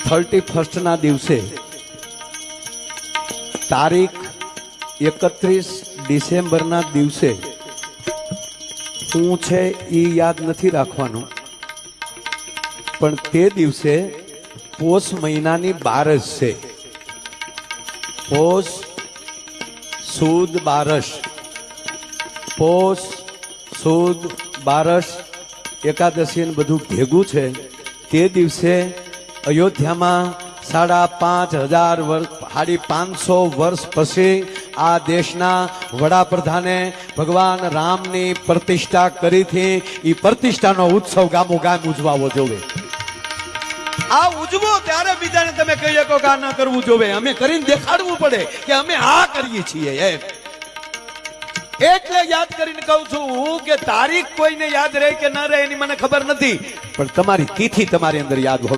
31 ના દિવસે તારીખ 31 ડિસેમ્બરના દિવસે શું છે એ યાદ નથી રાખવાનું, પણ તે દિવસે પોષ મહિનાની 12 છે. પોષ સુદ 12, પોષ સુદ 12 એકાદશી બધું ભેગું છે. તે દિવસે અયોધ્યામાં 5,500 વર્ષ 550 વર્ષ પછી આ દેશના વડાપ્રધાને ભગવાન રામની પ્રતિષ્ઠા કરી હતી. એ પ્રતિષ્ઠાનો ઉત્સવ ગામો ગામ ઉજવાવો જોવે. આ ઉજવો ત્યારે બીજાને તમે કહી શકો કે આ ન કરવું જોવે. અમે કરીને દેખાડવું પડે કે અમે આ કરીએ છીએ એમ. એટલે યાદ કરીને કહું છું હું કે તારીખ કોઈને યાદ રહે કે ન રહે એની મને ખબર નથી, પણ તમારી તિથિ તમારી અંદર યાદ હોય.